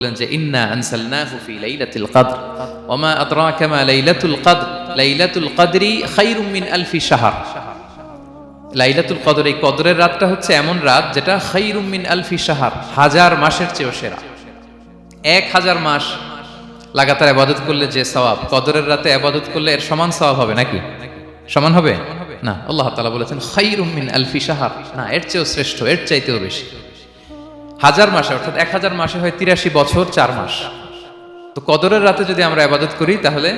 বলেন যে ইন্না আনসালনাহু ফি লাইলাতুল কদর ওয়া মা আদরাকা মা লাইলাতুল কদর লাইলাতুল কদরি খায়রুম মিন আলফি শাহর। লাইলাতুল কদর, এই কদরের রাতটা হচ্ছে এমন রাত যেটা খায়রুম মিন আলফি শাহর, হাজার মাসের চেয়েও সেরা। 1000 মাস লাগাতার ইবাদত করলে যে সওয়াব, কদরের রাতে ইবাদত করলে এর সমান সওয়াব হবে নাকি? সমান হবে না। আল্লাহ তাআলা বলেছেন খায়রুম মিন আলফি শাহর, না এর চেয়েও শ্রেষ্ঠ, এর চাইতেও বেশি। 1000 মাসে অর্থাৎ 1000 মাসে হয় 83 বছর 4 মাস। তো কদরের রাতে যদি আমরা ইবাদত করি তাহলে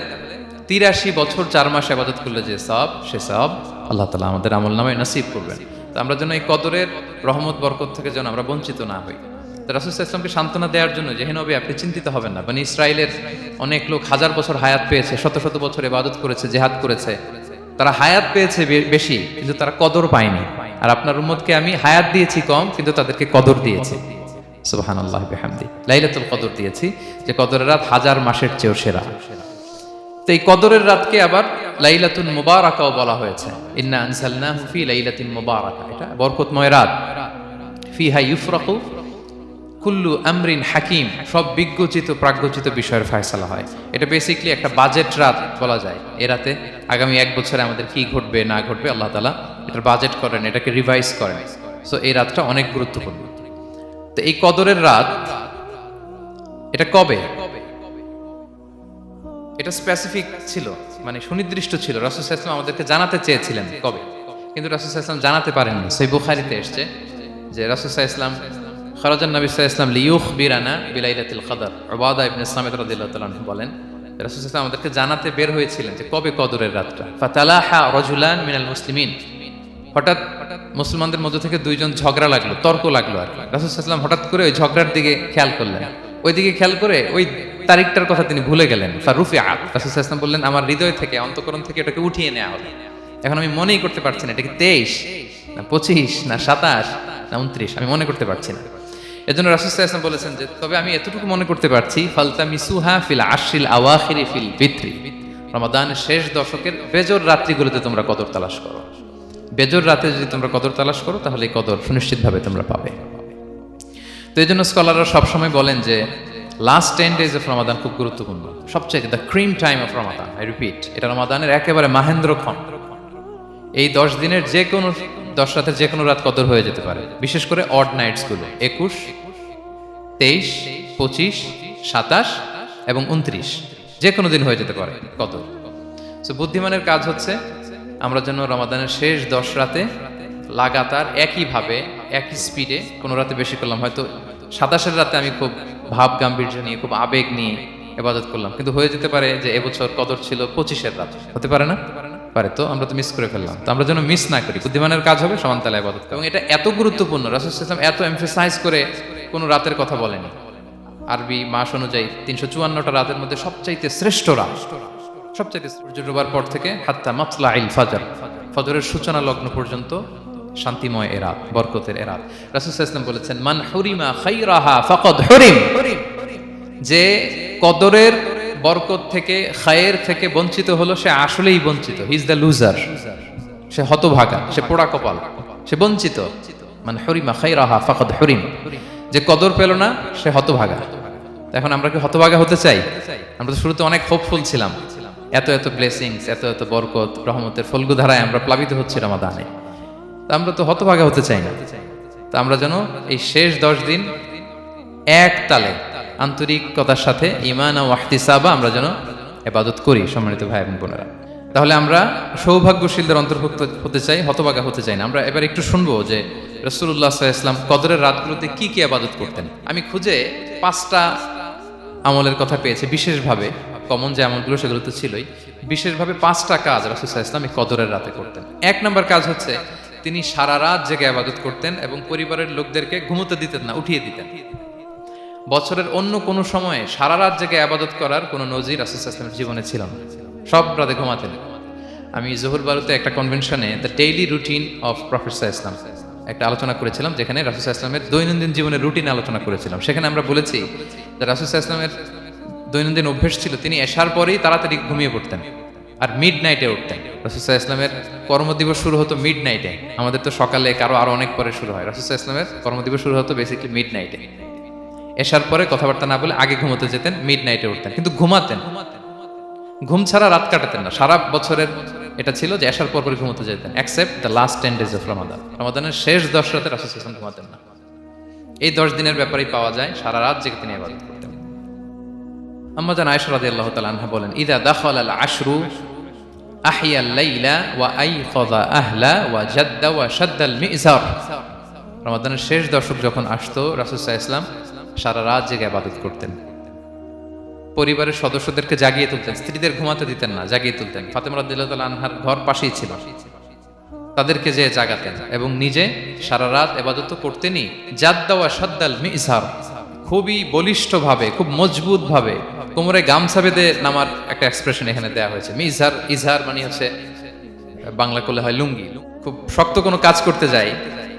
83 বছর 4 মাস ইবাদত করলে যে সওয়াব, সে সওয়াব আল্লাহ তাআলা আমাদের আমলনামায় নসিব করবেন। তো আমরা যেন এই কদরের রহমত বরকত থেকে যেন আমরা বঞ্চিত না হই। তো রাসূল সাল্লাল্লাহু আলাইহি ওয়াসাল্লামকে সান্ত্বনা দেওয়ার জন্য যে হে নবী আপনি চিন্তিত হবেন না, বনি ইসরাইলের অনেক লোক 1000 বছর হায়াত পেয়েছে, শত শত বছর ইবাদত করেছে, জিহাদ করেছে, তারা হায়াত পেয়েছে বেশি কিন্তু তারা কদর পায়নি। আর আপনার উম্মতকে আমি হায়াত দিয়েছি কম কিন্তু তাদেরকে কদর দিয়েছি। সুবহানাল্লাহ বিহামদি, লাইলাতুল কদর দিয়েছি, যে কদরের রাত 1000 মাসের চেয়েও সেরা। তো এই কদরের রাতকে আবার লাইলাতুল মুবারাকাও বলা হয়েছে। ইন্না আনসালনাহু ফি লাইলাতিন মুবারাকা, এটা বরকতময় রাত। ফিহা ইউফরাকু কুল্লু আমরিন হাকিম, সব বিজ্ঞচিত প্রাজ্ঞচিত বিষয়ের ফয়সালা হয়। এটা বেসিক্যালি একটা বাজেট রাত বলা যায়। এ রাতে আগামী 1 বছরে আমাদের কি ঘটবে না ঘটবে আল্লাহ তাআলা এটার বাজেট করেন, এটাকে রিভাইজ করেন। সো এই রাতটা অনেক গুরুত্বপূর্ণ। তো এই কদরের রাত এটা কবে, এটা স্পেসিফিক ছিল, মানে সুনির্দিষ্ট ছিল। রাসূল সাল্লাল্লাহু আলাইহি ওয়াসাল্লাম আমাদেরকে জানাতে চেয়েছিলেন কবে, কিন্তু রাসূল সাল্লাল্লাহু আলাইহি ওয়াসাল্লাম জানাতে পারেননি। সহিহ বুখারীতে এসেছে যে রাসূল সাল্লাল্লাহু আলাইহি ওয়াসাল্লাম খরাজান নবী সাল্লাল্লাহু আলাইহি ওয়াসাল্লাম লিয়ুখবিরানা বিলাইলাতিল কদর। উবাদা ইবনে সামিত রাদিয়াল্লাহু তাআলা আনহু বলেন রাসূল সাল্লাল্লাহু আলাইহি ওয়াসাল্লাম আমাদেরকে জানাতে বের হয়েছিলেন যে কবে কদরের রাতটা। ফাতালাহা রাজুলান মিনাল মুসলিমিন, হঠাৎ মুসলমানদের মধ্য থেকে 2 জন ঝগড়া লাগলো, তর্ক লাগলো। আর রাসূল সাল্লাল্লাহু আলাইহি ওয়াসাল্লাম হঠাৎ করে ওই ঝগড়ার দিকে খেয়াল করলেন, ওইদিকে খেয়াল করে ওই তারিখটার কথা তিনি ভুলে গেলেন। ফারুফিআত, রাসূল সাল্লাল্লাহু আলাইহি ওয়াসাল্লাম বললেন আমার হৃদয় থেকে, অন্তঃকরণ থেকে এটাকে উঠিয়ে নেওয়া হলো। এখন আমি মনেই করতে পারছি না এটা কি 23 না 25 না 27 না 29, আমি মনে করতে পারছি না। এজন্য রাসূল সাল্লাল্লাহু আলাইহি ওয়াসাল্লাম বলেছেন যে তবে আমি এতটুকু মনে করতে পারছি, ফালতামিসুহা ফিল আশরিল আওয়াখিরি ফিল ফিত্রি, রমাদানের শেষ দশকের বেজর রাত্রিগুলোতে তোমরা কদর তালাশ করো। বেজর রাতে যদি তোমরা কদর তালাশ করো তাহলে এই কদর সুনিশ্চিতভাবে তোমরা পাবে। তো এই জন্য স্কলাররা সবসময় বলেন যে লাস্ট 10 days অফ রমাদান খুব গুরুত্বপূর্ণ, সবচেয়ে the cream time of Ramadan. I repeat, এটা রমাদানের একেবারে মাহেন্দ্রক্ষণ। এই 10 দিনের যে কোনো 10 রাতের যে কোনো রাত কদর হয়ে যেতে পারে, বিশেষ করে অড নাইটসগুলো 21, 23, 25, 27 এবং 29, যে কোনো দিন হয়ে যেতে পারে কদর। সো বুদ্ধিমানের কাজ হচ্ছে আমরা যেন রমাদানের শেষ 10 রাতে লাগাতার একইভাবে একই স্পিডে, কোনো রাতে বেশি করলাম, হয়তো 27-এর রাতে আমি খুব ভাব গাম্ভীর্য নিয়ে খুব আবেগ নিয়ে ইবাদত করলাম, কিন্তু হয়ে যেতে পারে যে এবছর কদর ছিল 25-এর রাত, হতে পারে না? পারে। তো আমরা তো মিস করে ফেললাম। তো আমরা যেন মিস না করি, বুদ্ধিমানের কাজ হবে সমান তালে ইবাদত। এবং এটা এত গুরুত্বপূর্ণ, রাসূল সাল্লাল্লাহু আলাইহি ওয়াসাল্লাম এত এমফাসাইজ করে কোনো রাতের কথা বলেনি। আরবি মাস অনুযায়ী 354টা রাতের মধ্যে সবচাইতে শ্রেষ্ঠ রাত, সবচাইতে সূর্য ডোবার পর থেকে হাত্তা মাতলাইল ফাজর, ফজরের সূচনা লগ্ন পর্যন্ত শান্তিময় এ রাত, বরকতের এ রাত। রাসূল সাল্লাল্লাহু আলাইহি ওয়াসাল্লাম বলেছেন মান হুরিমা খায়রাহা ফাকাদ হুরিম, যে কদরের বরকত থেকে, খায়ের থেকে বঞ্চিত হলো সে আসলেই বঞ্চিত। হি ইজ দ্য লুজার, সে হতভাগা, সে পোড়া কপাল, সে বঞ্চিত। মান হুরিমা খায়রাহা ফাকাদ হুরিম, যে কদর পেল না সে হতভাগা। এখন আমরা কি হতভাগা হতে চাই? আমরা তো শুরুতে অনেক হোপফুল ছিলাম, এত এত ব্লেসিংস, এত এত বরকত, রহমতের ফলগুধারায় আমরা প্লাবিত হচ্ছি রমাদানে। আমরা তো হতভাগা হতে চাই না। তো আমরা যেন এই শেষ 10 দিন এক তালে আন্তরিকতার সাথে ঈমান ও ইহতিসাবা আমরা যেন ইবাদত করি। সম্মানিত ভাই এবং বোনেরা, তাহলে আমরা সৌভাগ্যশীলদের অন্তর্ভুক্ত হতে চাই, হতভাগা হতে চাই না। আমরা এবার একটু শুনবো যে রাসূলুল্লাহ সাল্লাল্লাহু আলাইহি ওয়াসাল্লাম কদরের রাতগুলোতে কি কি ইবাদত করতেন। আমি খুঁজে 5টা আমলের কথা পেয়েছি বিশেষভাবে, কমন যে আমলগুলো সেগুলো তো ছিলই, বিশেষভাবে 5টা কাজ রাসূল সাল্লাল্লাহু আলাইহি ওয়াসাল্লাম এই কদরের রাতে করতেন। 1 নম্বর কাজ হচ্ছে তিনি সারা রাত জেগে ইবাদত করতেন এবং পরিবারের লোকদেরকে ঘুমোতে দিতেন না, উঠিয়ে দিতেন। বছরের অন্য কোনো সময়ে সারা রাত জেগে ইবাদত করার কোনো নজির রাসূল সাল্লাল্লাহু আলাইহি ওয়াসাল্লামের জীবনে ছিল না, সব রাতে ঘুমাতেন। আমি জোহর বারুতে একটা কনভেনশনে the daily routine of prophet সাল্লাল্লাহু আলাইহি ওয়াসাল্লাম একটা আলোচনা করেছিলাম, যেখানে রাসূল সাল্লাল্লাহু আলাইহি ওয়াসাল্লামের দৈনন্দিন জীবনের রুটিন আলোচনা করেছিলাম। সেখানে আমরা বলেছি যে রাসূল সাল্লাল্লাহু আলাইহি ওয়াসাল্লামের দৈনন্দিন অভ্যেস ছিল তিনি এশার পরেই তাড়াতাড়ি ঘুমিয়ে পড়তেন আর মিড নাইটে উঠতেন। রাসূল সাল্লাল্লাহু আলাইহি ওয়াসাল্লামের কর্মদিবস শুরু হতো মিড নাইটে, আমাদের তো সকালে, কারো আরো অনেক পরে শুরু হয়। রাসূল সাল্লাল্লাহু আলাইহি ওয়াসাল্লামের কর্মদিবস শুরু হতো বেসিক্যালি মিড নাইটে। এশার পরে কথাবার্তা না বলে আগে ঘুমোতে যেতেন, মিড নাইটে উঠতেন, কিন্তু ঘুমাতেন, ঘুম ছাড়া রাত কাটাতেন না। সারা বছরের এটা ছিল যে এশার পর পরে ঘুমোতে যেতেন, except the last 10 days of Ramadan. রমাদানের শেষ 10 রাতে রাসূল সাল্লাল্লাহু আলাইহি ওয়াসাল্লাম ঘুমাতেন না। এই 10 দিনের ব্যাপারেই পাওয়া যায় সারা রাত জেগে তিনি ইবাদত করতেন। আম্মা জান আয়েশা রাদিয়াল্লাহু তাআলা আনহা বলেন, ইযা দাখালাল আশরু আহিয়াল লাইলা ওয়া আইকাযা আহলা ওয়া জাদ্দা ওয়া শাদ্দাল মিজার। রমাদানের শেষ দশক যখন আসতো, রাসূল সাল্লাল্লাহু আলাইহি ওয়াসাল্লাম সারা রাত জেগে ইবাদত করতেন। পরিবারের সদস্যদেরকে জাগিয়ে তুলতেন, স্ত্রীদের ঘুমাতে দিতেন না, জাগিয়ে তুলতেন। ফাতেমা রাদিয়াল্লাহু তাআলা আনহার ঘর পাশেই ছিল, তাদেরকে যে জাগাতেন এবং নিজে সারা রাত ইবাদত করতেনই। জাদ্দা ওয়া শাদ্দাল মিজার, খুবই বলিষ্ঠভাবে, খুব মজবুত ভাবে কোমরে গামছা বেঁধে নামার একটা এক্সপ্রেশন এখানে দেওয়া হয়েছে। মিজার, ইজহার মানে হচ্ছে বাংলা করলে হয় লুঙ্গি। খুব শক্ত কোনো কাজ করতে যায়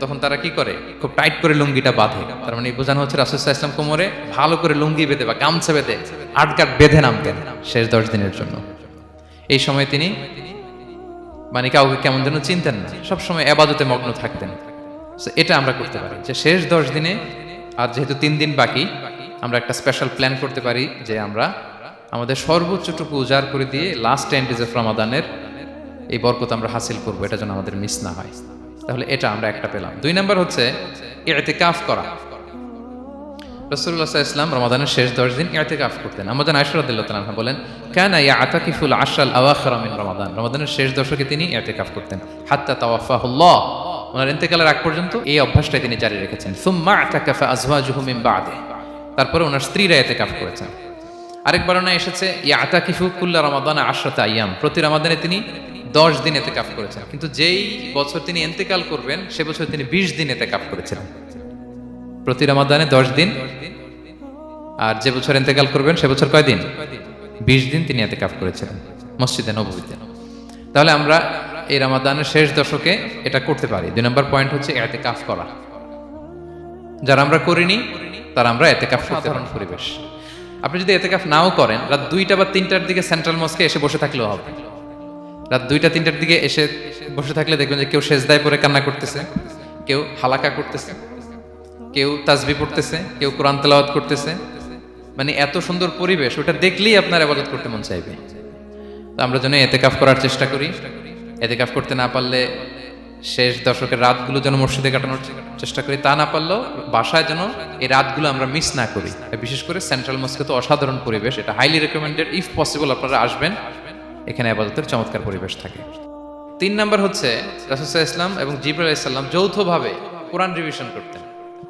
তখন তারা কি করে, খুব টাইট করে লুঙ্গিটা বাঁধে। তার মানে বোঝানো হচ্ছে রাসূল সাল্লাল্লাহু আলাইহি ওয়াসাল্লাম কোমরে ভালো করে লুঙ্গি বেঁধে বা গামছা বেঁধে আটকাট বেঁধে নামতেন শেষ 10 দিনের জন্য। এই সময় তিনি মানে কাউকে কেমন যেন চিনতেন না, সবসময় ইবাদতে মগ্ন থাকতেন। এটা আমরা করতে পারি যে শেষ 10 দিনে, আর যেহেতু 3 দিন বাকি, আমরা একটা স্পেশাল প্ল্যান করতে পারি যে আমরা আমাদের সর্বোচ্চটুকু উজাড় করে দিয়ে লাস্ট 10 days অফ রমাদানের এই বরকত আমরা হাসিল করবো, এটা যেন আমাদের মিস না হয়। তাহলে এটা আমরা একটা পেলাম। 2 নাম্বার হচ্ছে ইতিকাফ করা। রাসূলুল্লাহ সাল্লাল্লাহু আলাইহি ওয়াসাল্লাম রমাদানের শেষ 10 দিন ইতিকাফ করতেন। আমাদের আয়েশা রাদিয়াল্লাহু তাআলা আনহা বলেন, কানা ইয়াতাকিফুল আশরাল আওয়াখির মিন রমাদান। রমাদানের শেষ দশকে তিনি ইতিকাফ করতেন, হাত্তা তাওয়াফাহুল্লাহ, ওনার ইন্তেকালের আগ পর্যন্ত এই অভ্যাসটাই তিনি জারি রেখেছেন। সুম্মা আতাকাফা আজওয়াজুহু মিন বা'দে, তারপরে ওনার স্ত্রীরা ইতিকাফ করেছেন। আরেক বর্ণনা এসেছে ইয়াতাকিফু কুল্লা রমাদান 10 আইয়াম, প্রতি রমাদানে তিনি 10 দিন ইতিকাফ করেছেন। কিন্তু যেই বছর তিনি ইন্তেকাল করবেন সে বছর তিনি 20 দিন ইতিকাফ করেছিলেন। প্রতি রমাদানে 10 দিন, আর যে বছর ইন্তেকাল করবেন সে বছর কয় দিন? 20 দিন তিনি ইতিকাফ করেছিলেন মসজিদে নববীতে। তাহলে আমরা এই রমাদানের শেষ দশকে এটা করতে পারি। 2 নম্বর পয়েন্ট হচ্ছে ইতিকাফ করা। যারা আমরা করিনি তারা আমরা ইতিকাফ করতে পারি পরিবেশ। আপনি যদি ইতিকাফ নাও করেন, রাত 2টা বা 3টার দিকে সেন্ট্রাল মস্কে এসে বসে থাকলেও হবে। রাত 2টা 3টার দিকে এসে বসে থাকলে দেখবেন যে কেউ সেজদায় পড়ে কান্না করতেছে, কেউ হালাকা করতেছে, কেউ তাসবিহ পড়তেছে, কেউ কোরআন তেলাওয়াত করতেছে। মানে এত সুন্দর পরিবেশ, ওটা দেখলেই আপনার ইবাদত করতে মন চাইবে। তো আমরা যেন ইতিকাফ করার চেষ্টা করি। ইতিকাফ করতে না পারলে শেষ দশকের রাতগুলো যেন মসজিদে কাটানোর চেষ্টা করি, তা না পারলেও বাসায় যেন এই রাতগুলো আমরা মিস না করি। বিশেষ করে সেন্ট্রাল মস্কে তো অসাধারণ পরিবেশ, এটা হাইলি রেকমেন্ডেড। ইফ পসিবল আপনারা আসবেন, এখানে ইবাদতের চমৎকার পরিবেশ থাকে। 3 নাম্বার হচ্ছে রাসূল সাল্লাল্লাহু আলাইহি ওয়াসাল্লাম এবং জিবরাইল আলাইহিস সালাম যৌথভাবে কোরআন রিভিশন করতেন।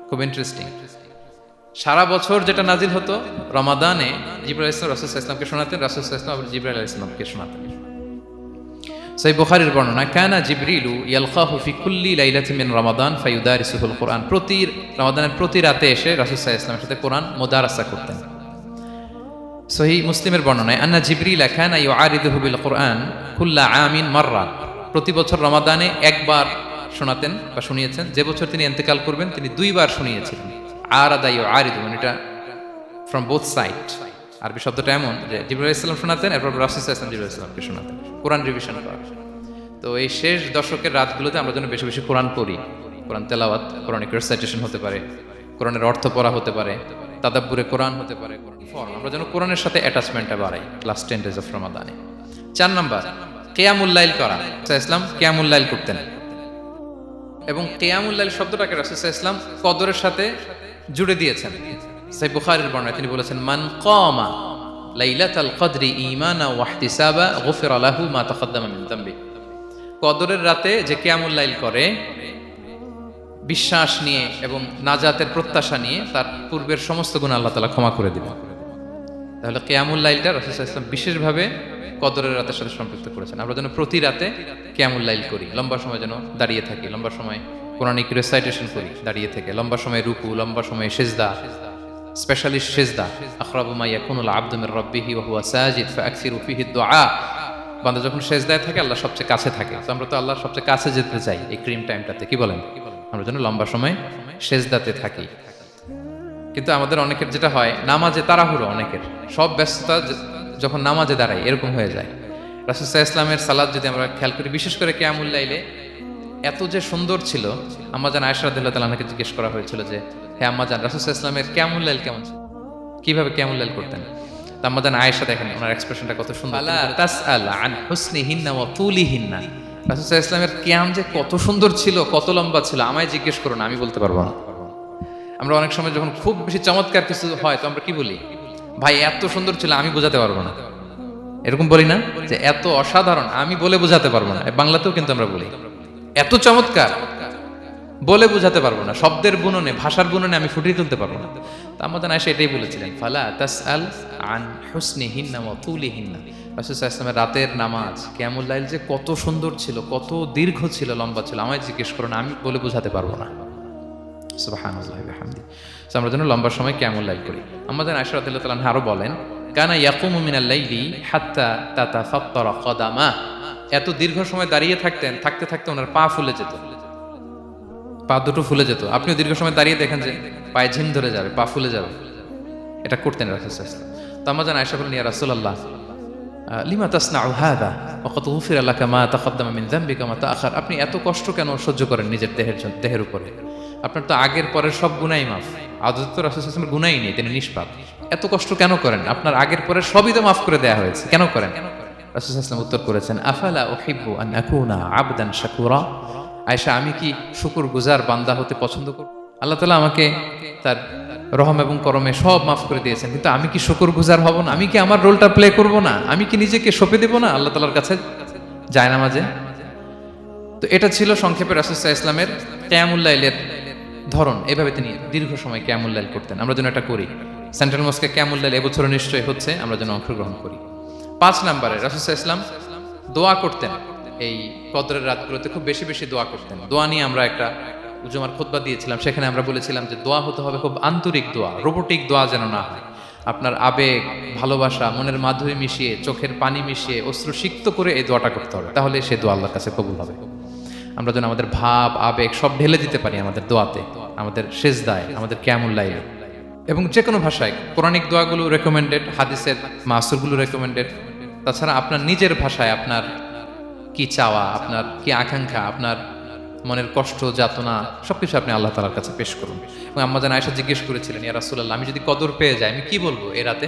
খুব ইন্টারেস্টিং। সারা বছর যেটা নাজিল হতো, রমাদানে জিবরাইল আলাইহিস সালাম রাসূল সাল্লাল্লাহু আলাইহি ওয়াসাল্লামকে শোনাতেন, রাসূল সাল্লাল্লাহু আলাইহি ওয়াসাল্লাম আবার জিবরাইল আলাইহিস সালামকে শোনাতেন। সহিহ বুখারীর বর্ণনা, কানা জিবরিলু ইয়ালকাহু ফি কুল্লি লাইলাতিন মিন রমাদান ফায়ুদারিসুহুল কুরআন। প্রতি রমাদানের প্রতি রাতে এসে রাসূল সাল্লাল্লাহু আলাইহি ওয়াসাল্লামের সাথে কোরআন মুদারাসা করতেন। সহিহ মুসলিমের বর্ণনায়, আন্না জিবরিল কানা ইউআরিদুহু বিল কুরআন কুল্লা আমিন মাররা। প্রতি বছর রমাদানে একবার শোনাতেন বা শুনিয়েছেন, যে বছর তিনি ইন্তেকাল করবেন তিনি 2 বার শুনিয়েছিলেন। আরাদা ইউআরিদু, মানে এটা ফ্রম বোথ সাইড। আরবি শব্দটা এমন যে জিবরাইল আলাইহিস সালাম শোনাতেন, এরপর রাসূল সাল্লাল্লাহু আলাইহি ওয়াসাল্লাম জিবরাইল আলাইহিস সালামকে শোনাতেন, কোরআন রিভিশন করা। তো এই শেষ দশকের রাতগুলোতে আমরা যেন বেশি বেশি কোরআন পড়ি, কোরআন তেলাওয়াত, কোরআনিক রিসাইটেশন হতে পারে, কোরআনের অর্থ পড়া হতে পারে, তাদাব্বুরে কোরআন হতে পারে, আমরা যেন কোরআনের সাথে অ্যাটাচমেন্টটা বাড়াই লাস্ট 10 days অফ রমাদানে। 4 নাম্বার কিয়ামুল লাইল করা। রাসূল ইসলাম কিয়ামুল লাইল করতেন, এবং কিয়ামুল লাইল শব্দটাকে রাসূল ইসলাম কদরের সাথে জুড়ে দিয়েছেন। সহিহ বুখারীর বর্ণনায় তিনি বলেছেন, মান কামা লাইলাতাল কদরি ঈমানা ওয়া ইহতিসাবা গুফিরা লাহু মা তাকাদ্দামা মিন যামবি। কদরের রাতে যে কিয়ামুল লাইল করে বিশ্বাস নিয়ে এবং নাজাতের প্রত্যাশা নিয়ে, তার পূর্বের সমস্ত গুনাহ আল্লাহ তাআলা ক্ষমা করে দিবেন। তাহলে কিয়ামুল লাইলটা রাসূল সাল্লাল্লাহু আলাইহি ওয়াসাল্লাম বিশেষভাবে কদরের রাতের সাথে সম্পৃক্ত করেছেন। আমরা যেন প্রতি রাতে কিয়ামুল লাইল করি, লম্বা সময় যেন দাঁড়িয়ে থাকি, লম্বা সময় কোরআনিক রিসাইটেশন করি দাঁড়িয়ে থেকে, লম্বা সময় রুকু, লম্বা সময় সিজদা, স্পেশালি সিজদা। আখরাবু মা ইয়াকুনুল আবদু মির রাব্বিহি ওয়া হুয়া সাজিদ ফাআকসিরু ফিহি দুআ। বান্দা যখন সিজদায় থাকে আল্লাহ সবচেয়ে কাছে থাকে। তো আমরা তো আল্লাহর সবচেয়ে কাছে যেতে চাই এই ক্রিম টাইমটাতে, কি বলেন? আমরা যেন লম্বা সময় সিজদাতে থাকি। কিন্তু আমাদের অনেকের যেটা হয়, নামাজে তাড়াহুড়ো, অনেকের সব ব্যস্ততা যখন নামাজে দাঁড়াই এরকম হয়ে যায়। রাসূল সাল্লাল্লাহু আলাইহি ওয়াসাল্লামের সালাত যদি আমরা খেয়াল করি, বিশেষ করে কিয়ামুল লাইলে এত যে সুন্দর ছিল। আম্মা জান আয়েশা রাদিয়াল্লাহু তাআলা আনহাকে জিজ্ঞেস করা হয়েছিল যে হ্যাঁ আম্মাজান, রাসূল সাল্লাল্লাহু আলাইহি ওয়াসাল্লামের কিয়ামুল লাইল কেমন ছিল, কিভাবে কিয়ামুল লাইল করতেন? তো আম্মাজান আয়েশা দেখেন ওনার এক্সপ্রেশনটা কত সুন্দর। ফালা তাসআল আন হুসনিহিন্না ওয়া তুলিহিন্না, রাসূল সাল্লাল্লাহু আলাইহি ওয়াসাল্লামের কিয়াম যে কত সুন্দর ছিল, কত লম্বা ছিল, আমায় জিজ্ঞেস করো না, আমি বলতে পারবো না। আমরা অনেক সময় যখন খুব বেশি চমৎকার কিছু হয় তো আমরা কি বলি, ভাই এত সুন্দর ছিল আমি বোঝাতে পারবো না, এরকম বলি না যে এত অসাধারণ আমি বলে বোঝাতে পারবো না। বাংলাতেও কিন্তু আমরা বলি এত চমৎকার বলে বোঝাতে পারবো না, শব্দের বুননে ভাষার বুননে আমি ফুটিয়ে তুলতে পারবো না। তো আমাদের আয়েশা এটাই বলেছিলেন, ফালা তাসআল আন হুসনিহিন্না ওয়া তুলিহিন্না, রাসূল সাল্লাল্লাহু আলাইহি ওয়াসাল্লামের রাতের নামাজ কিয়ামুল লাইল যে কত সুন্দর ছিল, কত দীর্ঘ ছিল, লম্বা ছিল, আমায় জিজ্ঞেস করো না, আমি বলে বোঝাতে পারবো না। সুবহানাল্লাহি ওয়া বিহামদিহি। সো আমরা যেন লম্বা সময় কিয়ামুল লাইল করি। আমাদের আয়েশা রাদিয়াল্লাহু তাআলা আরো বলেন, কানা ইয়াকুমু মিনাল লাইলি হাত্তা তাতাফাত্তারা কদামা, এত দীর্ঘ সময় দাঁড়িয়ে থাকতেন, থাকতে থাকতে ওনার পা ফুলে যেত, পা দুটো ফুলে যেত। আপনিও দীর্ঘ সময় দাঁড়িয়ে দেখেন যে পায়ে ঝিম ধরে যাবে, পা ফুলে যাবে, এটা করতেন রাসূল সাল্লাল্লাহু আলাইহি ওয়াসাল্লাম। তো আমাদের আয়েশা বলেন, ইয়া রাসূলুল্লাহ লিমা তাসনাউ হাযা ওয়া কদ গুফিরা লাকা মা তাকদ্দামা মিন যামবিকা ওয়া মা তাআখার, আপনি এত কষ্ট কেন সহ্য করেন নিজের দেহের উপরে? আপনার তো আগের পরের সব গুনাহই মাফ, আদতে তো রাসূল সাল্লাল্লাহু আলাইহি ওয়াসাল্লামের গুনাহই নেই, তিনি নিষ্পাপ। এত কষ্ট কেন করেন? আপনার আগের পরের সবই তো মাফ করে দেয়া হয়েছে, কেন করেন? রাসূল সাল্লাল্লাহু আলাইহি ওয়াসাল্লাম উত্তর করেছেন, আফালা উহিব্বু আন আকুনা আবদান শাকুরা, আয়েশা আমি কি শুকরগুজার বান্দা হতে পছন্দ করব? আল্লাহ তাআলা আমাকে তার রহম এবং করমে সব মাফ করে দিয়েছেন, কিন্তু আমি কি শুকরগুজার হব না? আমি কি আমার রোলটা প্লে করব না? আমি কি নিজেকে সঁপে দেব না আল্লাহ তাআলার কাছে জায়নামাজে? তো এটা ছিল সংক্ষেপে রাসূল সাল্লাল্লাহু আলাইহি ওয়াসাল্লামের কিয়ামুল লাইলের ধরন। এভাবে তিনি দীর্ঘ সময় কিয়ামুল লাইল করতেন। আমরা যেন এটা করি। সেন্ট্রাল মস্কে কিয়ামুল লাইল এবছর নিশ্চয়ই হচ্ছে, আমরা যেন অংশগ্রহণ করি। 5 নম্বরে রাসূল সাল্লাল্লাহু আলাইহি ওয়াসাল্লাম দোয়া করতেন। এই কদরের রাতগুলোতে খুব বেশি বেশি দোয়া করতেন। দোয়া নিয়ে আমরা একটা জুমার খুতবা দিয়েছিলাম, সেখানে আমরা বলেছিলাম যে দোয়া হতে হবে খুব আন্তরিক দোয়া, রোবোটিক দোয়া যেন না হয়। আপনার আবেগ, ভালোবাসা, মনের মাধুরী মিশিয়ে, চোখের পানি মিশিয়ে, অশ্রু সিক্ত করে এই দোয়াটা করতে হবে, তাহলে সে দোয়া আল্লাহর কাছে কবুল হবে। আমরা যেন আমাদের ভাব, আবেগ সব ঢেলে দিতে পারি আমাদের দোয়াতে, আমাদের সেজদায়, আমাদের কিয়ামুল লাইলে। এবং যে কোনো ভাষায় কোরআনিক দোয়াগুলো রেকমেন্ডেড, হাদিসের মাসুরগুলো রেকমেন্ডেড। তাছাড়া আপনার নিজের ভাষায় আপনার কি চাওয়া, আপনার কি আকাঙ্ক্ষা, আপনার মনের কষ্ট, যাতনা সবকিছু আপনি আল্লাহ তাআলার কাছে পেশ করুন। এবং আম্মা জান আয়েশা জিজ্ঞেস করেছিলেন, ইয়া রাসূলুল্লাহ আমি যদি কদর পেয়ে যাই আমি কি বলবো এই রাতে?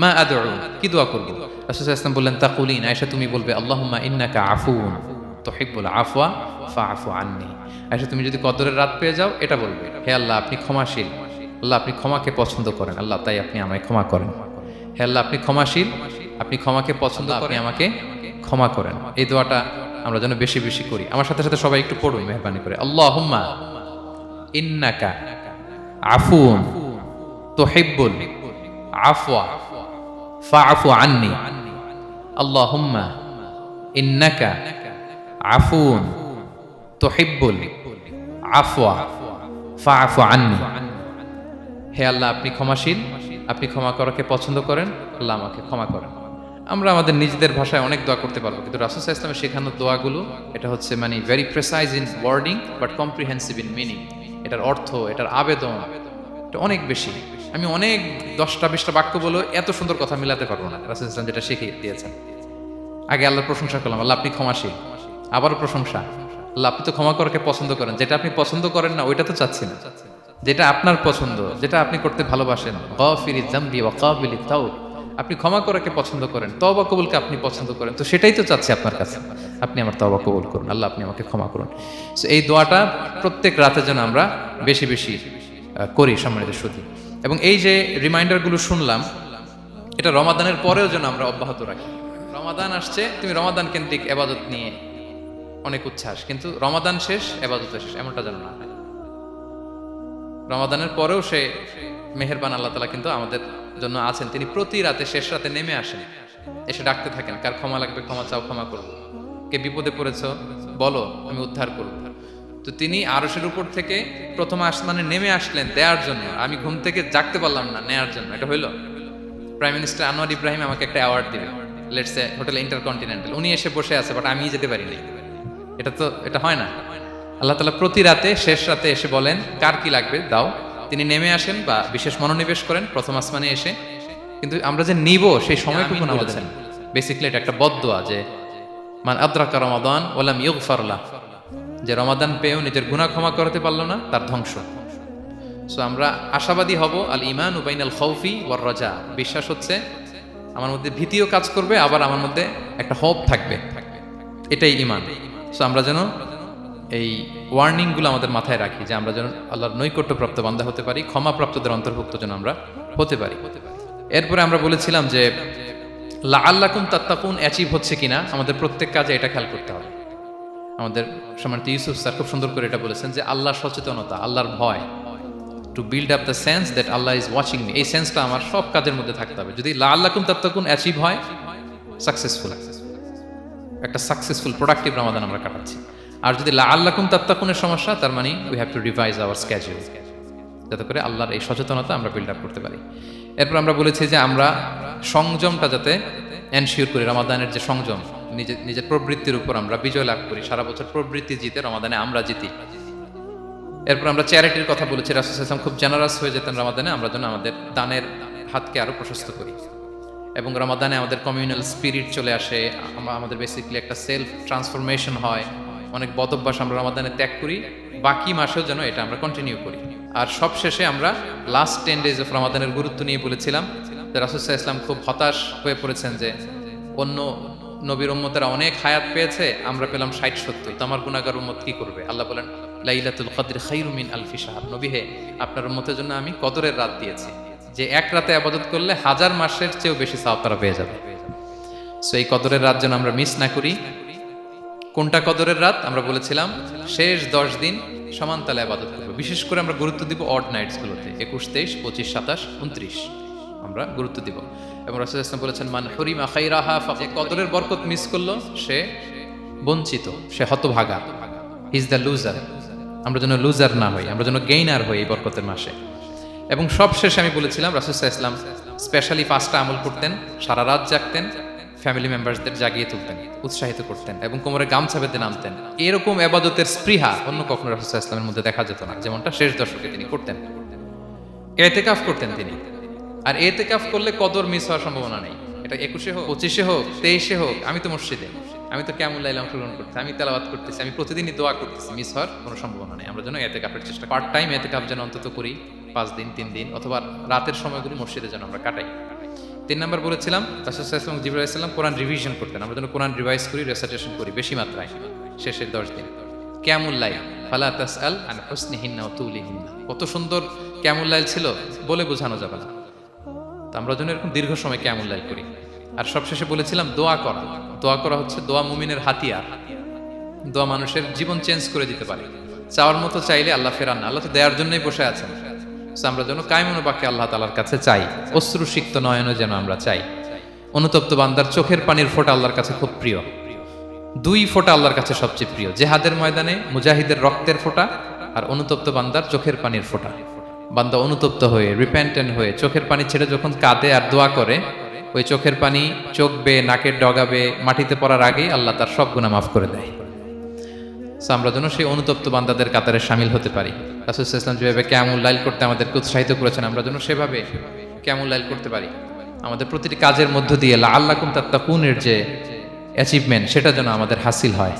মা আদউ, কি দোয়া করব? রাসূল সাল্লাল্লাহু আলাইহি ওয়াসাল্লাম বললেন, তাকুলিন, আয়েশা তুমি বলবে আল্লাহুম্মা ইন্নাকা আফুউন তুহিব্বুল আফওয়া ফাআফু আন্নী। আয়েশা তুমি যদি কদরের রাত পেয়ে যাও এটা বলবে, হে আল্লাহ আপনি ক্ষমাশীল, আল্লাহ আপনি ক্ষমাকে পছন্দ করেন, আল্লাহ তাই আপনি আমায় ক্ষমা করেন। হে আল্লাহ আপনি ক্ষমাশীল, আপনি ক্ষমাকে পছন্দ করেন, আপনি আমাকে ক্ষমা করেন। এই দোয়াটা আমরা যেন বেশি বেশি করি। আমার সাথে সাথে সবাই একটু পড়ুন মেহরবানি করে, আল্লাহুম্মা ইন্নাকা আফুউন তুহিব্বুল আফওয়া ফাআফু আন্নী। আল্লাহুম্মা ইন্নাকা আফুউন তুহিব্বুল আফওয়া ফাআফু আন্নী। হে আল্লাহ আপনি ক্ষমাশীল, আপনি ক্ষমা করাকে পছন্দ করেন, আল্লাহ আমাকে ক্ষমা করেন। আমরা আমাদের নিজেদের ভাষায় অনেক দোয়া করতে পারবো, কিন্তু রাসূল সাল্লাল্লাহু আলাইহি ওয়াসাল্লামের শেখানো দোয়াগুলো এটা হচ্ছে মানে very precise in wording but comprehensive in meaning. এটার অর্থ, এটার আবেদন এটা অনেক বেশি। আমি অনেক 10টা-20টা বাক্য বলে এত সুন্দর কথা মিলাতে পারবো না। রাসূল সাল্লাল্লাহু আলাইহি ওয়াসাল্লাম যেটা শিখিয়ে দিয়েছেন, আগে আল্লাহর প্রশংসা করলাম, আল্লাহ আপনি ক্ষমাশীল, আবারও প্রশংসা, আল্লাহ আপনি তো ক্ষমা করাকে পছন্দ করেন। যেটা আপনি পছন্দ করেন না ওইটা তো চাচ্ছি না, যেটা আপনার পছন্দ, যেটা আপনি করতে ভালোবাসেন, গাফিরিয যামবি ওয়া কাবিলিত তাওব, আপনি ক্ষমা করাকে পছন্দ করেন, তওবা কবুলকে আপনি পছন্দ করেন, তো সেটাই তো চাচ্ছি আপনার কাছে, আপনি আমার তওবা কবুল করুন, আল্লাহ আপনি আমাকে ক্ষমা করুন। সো এই দোয়াটা প্রত্যেক রাতে যেন আমরা বেশি বেশি করি সম্মানিত সুধী। এবং এই যে রিমাইন্ডারগুলো শুনলাম, এটা রমাদানের পরেও যেন আমরা অব্যাহত রাখি। রমাদান আসছে, তুমি রমাদান কেন্দ্রিক ইবাদত নিয়ে অনেক উচ্ছ্বাস, কিন্তু রমাদান শেষ ইবাদত শেষ, এমনটা যেন না হয়। রমাদানের পরেও সে মেহেরবান আল্লাহ তাআলা কিন্তু আমাদের জন্য আছেন। তিনি প্রতি রাতে শেষ রাতে নেমে আসেন, এসে ডাকতে থাকেন, কার ক্ষমা লাগবে ক্ষমা চাও, ক্ষমা করবো, কে বিপদে পড়েছো বলো আমি উদ্ধার করব। তো তিনি আরশের উপর থেকে প্রথম আসমানে নেমে আসলেন দেওয়ার জন্য, আমি ঘুম থেকে জাগতে পারলাম না নেয়ার জন্য। এটা হইলো প্রাইম মিনিস্টার আনোয়ার ইব্রাহিম আমাকে একটা অ্যাওয়ার্ড দিবে, লেটস সে হোটেল ইন্টারকন্টিনেন্টাল, উনি এসে বসে আছে বাট আমি যেতে পারিনি, এটা হয় না। আল্লাহ তাআলা প্রতি রাতে শেষ রাতে এসে বলেন কার কি লাগবে দাও, তিনি নেমে আসেন বা বিশেষ মনোনিবেশ করেন প্রথম আসমানে এসে। কিন্তু আমরা যে নিব সেই সময়টুকু না বলেছেন, বেসিক্যালি এটা একটা বদদোয়া যে মান আদরাকা রমাদান ওয়া লাম ইগফার লাহ, যে রমাদান পেয়েও নিজের গুনাহ ক্ষমা করতে পারলো না তার ধ্বংস। সো আমরা আশাবাদী হব, আল ইমান উবাইনাল খাউফি ওয়ার রাজা, বিশ্বাস হচ্ছে আমার মধ্যে ভীতিও কাজ করবে, আবার আমার মধ্যে একটা হোপ থাকবে, এটাই ইমান। সো আমরা যেন এই ওয়ার্নিংগুলো আমাদের মাথায় রাখি, যে আমরা যেন আল্লাহর নৈকট্যপ্রাপ্ত বান্দা হতে পারি, ক্ষমাপ্রাপ্তদের অন্তর্ভুক্ত যেন আমরা হতে পারি। এরপরে আমরা বলেছিলাম যে লাআল্লাকুম তাত্তাকুন অ্যাচিভ হচ্ছে কিনা আমাদের প্রত্যেক কাজে এটা খেয়াল করতে হবে। আমাদের সম্মানিত ইউসুফ স্যার খুব সুন্দর করে এটা বলেছেন যে আল্লাহর সচেতনতা, আল্লাহর ভয়, to build up the sense that Allah is watching me, এই সেন্সটা আমার সব কাজের মধ্যে থাকতে হবে। যদি লাআল্লাকুম তাত্তাকুন অ্যাচিভ হয়, সাকসেসফুল, একটা সাকসেসফুল প্রোডাক্টিভ রমাদান আমরা কাটাচ্ছি। আর যদি লাআল্লাকুম তাত্তাকুনের সমস্যা, তার মানে we have to revise hour schedule, যাতে করে আল্লাহর এই সচেতনতা আমরা বিল্ড আপ করতে পারি। এরপর আমরা বলেছি যে আমরা সংযমটা যাতে এনশিওর করি, রমাদানের যে সংযম, নিজের প্রবৃত্তির উপর আমরা বিজয় লাভ করি, সারা বছর প্রবৃত্তি জিতে রমাদানে আমরা জিতি। এরপর আমরা চ্যারিটির কথা বলেছি, রাসূল সাল্লাল্লাহু আলাইহি ওয়াসাল্লাম খুব জেনারাস হয়ে যেতেন রমাদানে, আমরা যেন আমাদের দানের হাতকে আরো প্রশস্ত করি, এবং রমাদানে আমাদের কমিউনাল স্পিরিট চলে আসে, আমাদের বেসিক্যালি একটা সেলফ ট্রান্সফরমেশন হয়, অনেক বদ অভ্যাস আমরা রমাদানে ত্যাগ করি, বাকি মাসেও যেন এটা আমরা কন্টিনিউ করি। আর সবশেষে আমরা লাস্ট 10 days অফ রমাদানের গুরুত্ব নিয়ে বলেছিলাম যে রাসূল সাল্লাল্লাহু আলাইহি ওয়াসাল্লাম খুব হতাশ হয়ে পড়েছেন যে অন্য নবীর উম্মতেরা অনেক হায়াত পেয়েছে, আমরা পেলাম 60-70, তো আমার গুনাহগার উম্মত কি করবে? আল্লাহ বলেন লাইলাতুল কদর খায়রুম মিন আলফি শাহর, নবী হে, আপনার উম্মতের জন্য আমি কদরের রাত দিয়েছি, যে এক রাতে ইবাদত করলে 1000 মাসের চেয়েও বেশি সওয়াব তারা পেয়ে যাবে। সো এই কদরের রাত যেন আমরা মিস না করি। কোনটা কদরের রাত? আমরা বলেছিলাম শেষ 10 দিন সমান তালে ইবাদত করব, বিশেষ করে আমরা গুরুত্ব দিব অড নাইটস গুলোতে, 21, 23, 25, 27, 29 আমরা গুরুত্ব দিব। এবং রাসূল সাল্লাল্লাহু আলাইহি ওয়াসাল্লাম বলেছেন মান হুরিমা খাইরাহা, যে কদরের বরকত মিস করলো সে বঞ্চিত, সে হতভাগা, ইজ দ্য লুজার। আমরা যেন লুজার না হই, আমরা যেন গেইনার হই এই বরকতের মাসে। এবং সবশেষে আমি বলেছিলাম রাসূল সাল্লাল্লাহু আলাইহি ওয়াসাল্লাম স্পেশালি 5টা আমল করতেন, সারা রাত জাগতেন, ফ্যামিলি মেম্বারসদের জাগিয়ে তুলতেন, উৎসাহিত করতেন, এবং কোমরে গামছা বেঁধে নামতেন। এরকম ইবাদতের স্পৃহা অন্য কখনো রাসূল সাল্লাল্লাহু আলাইহি ওয়াসাল্লামের মধ্যে দেখা যেত না, যেমনটা শেষ দশকে তিনি করতেন। ইতিকাফ করতেন তিনি, আর ইতিকাফ করলে কদর মিস হওয়ার সম্ভাবনা নেই। এটা 21-এ হোক, 25-এ হোক, 23-এ হোক, আমি তো মসজিদে, আমি তো কিয়ামুল লাইলে অংশগ্রহণ করতেছি, আমি তেলাওয়াত করতেছি, আমি প্রতিদিনই দোয়া করতেছি, মিস হওয়ার কোনো সম্ভাবনা নেই। আমরা যেন ইতিকাফের চেষ্টা, পার্ট টাইম ইতিকাফ যেন অন্তত করি, 5 দিন, 3 দিন, অথবা রাতের সময়গুলি মসজিদে যেন আমরা কাটাই। 3 নাম্বার বলেছিলাম রাসূল সাল্লাল্লাহু আলাইহি ওয়াসাল্লাম, জিবরাইল আলাইহিস সালাম কোরআন রিভিশন করতেন, আমরা যেন কোরআন রিভাইজ করি, রেসাইটেশন করি বেশি মাত্রায় শেষের 10 দিন। কিয়ামুল লাইল, ফালা তাসআল আন হুসনিহিন্না ওয়া তুলিহিন্না, কত সুন্দর কিয়ামুল লাইল ছিল বলে বোঝানো যাবে না। তো আমরা যেন এরকম দীর্ঘ সময় কিয়ামুল লাইল করি। আর সবশেষে বলেছিলাম দোয়া করা। দোয়া করা হচ্ছে দোয়া মুমিনের হাতিয়ার, দোয়া মানুষের জীবন চেঞ্জ করে দিতে পারে। চাওয়ার মতো চাইলে আল্লাহ ফেরান না, আল্লাহ তো দেওয়ার জন্যই বসে আছেন। আমরা যেন কায়মন বাক্যে আল্লাহ তাআলার কাছে চাই, অশ্রুসিক্ত নয়নে যেন আমরা চাই। অনুতপ্ত বান্দার চোখের পানির ফোঁটা আল্লাহর কাছে খুব প্রিয়, 2 ফোঁটা আল্লাহর কাছে সবচেয়ে প্রিয়, জেহাদের ময়দানে মুজাহিদের রক্তের ফোঁটা আর অনুতপ্ত বান্দার চোখের পানির ফোঁটা। বান্দা অনুতপ্ত হয়ে, রিপেন্টেন্ট হয়ে, চোখের পানি ছেড়ে যখন কাঁদে আর দোয়া করে, ওই চোখের পানি চোখ বেয়ে, নাকের ডগাবে, মাটিতে পড়ার আগেই আল্লাহ তার সব গুনাহ মাফ করে দেয়। আমরা যেন সেই অনুতপ্ত বান্দাদের কাতারে শামিল হতে পারি। রাসূল সাল্লাল্লাহু আলাইহি ওয়াসাল্লাম যেভাবে কিয়ামুল লাইল করতে আমাদেরকে উৎসাহিত করেছেন, আমরা যেন সেভাবে কিয়ামুল লাইল করতে পারি। আমাদের প্রতিটি কাজের মধ্য দিয়ে লাআল্লাকুম তাত্তাকুনের যে অ্যাচিভমেন্ট, সেটা যেন আমাদের হাসিল হয়,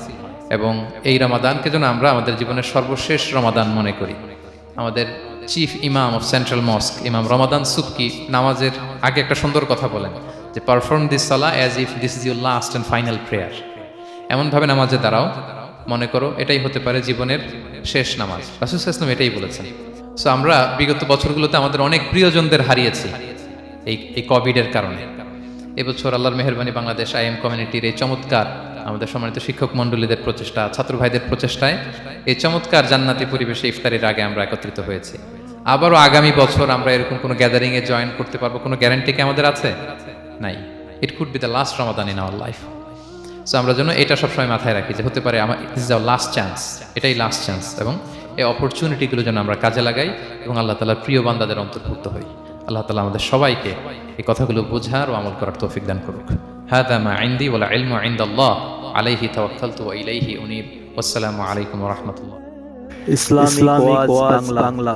এবং এই রমাদানকে যেন আমরা আমাদের জীবনের সর্বশেষ রমাদান মনে করি। আমাদের চিফ ইমাম অফ সেন্ট্রাল মস্ক, ইমাম রমাদান সুবকি, নামাজের আগে একটা সুন্দর কথা বলেন যে perform this Salah as if this is your last and final prayer. এমনভাবে নামাজে দাঁড়াও, মনে করো এটাই হতে পারে জীবনের শেষ নামাজ। রাসূল সাল্লাল্লাহু আলাইহি ওয়াসাল্লাম এটাই বলেছেন। সো আমরা বিগত বছরগুলোতে আমাদের অনেক প্রিয়জনদের হারিয়েছি এই কোভিডের কারণে। এবছর আল্লাহর মেহেরবানি বাংলাদেশ আইএম কমিউনিটির এই চমৎকার, আমাদের সম্মানিত শিক্ষক মণ্ডলীদের প্রচেষ্টা, ছাত্র ভাইদের প্রচেষ্টায় এই চমৎকার জান্নাতি পরিবেশে ইফতারের আগে আমরা একত্রিত হয়েছি। আবারও আগামী বছর আমরা এরকম কোনো গ্যাদারিংয়ে জয়েন করতে পারবো, কোনো গ্যারান্টি কি আমাদের আছে? নাই। It could be the last Ramadan in our life. So আমরা যেন এটা সবসময় মাথায় রাখি যে হতে পারে আমার this is our last chance, এটাই লাস্ট চান্স, এবং এই অপরচুনিটিগুলো যেন আমরা কাজে লাগাই এবং আল্লাহ তাআলার প্রিয় বান্দাদের অন্তর্ভুক্ত হই। আল্লাহ তাআলা আমাদের সবাইকে এই কথাগুলো বোঝার ও আমল করার তৌফিক দান করুক। হাদা মা ইনদি ওয়াল ইলমু ইনদাল্লাহ আলাইহি তাওয়াক্কালতু ওয়া ইলাইহি উনীব। ওয়াসসালামু আলাইকুম ওয়া রাহমাতুল্লাহ। ইসলামিক ওয়াজ বাংলা।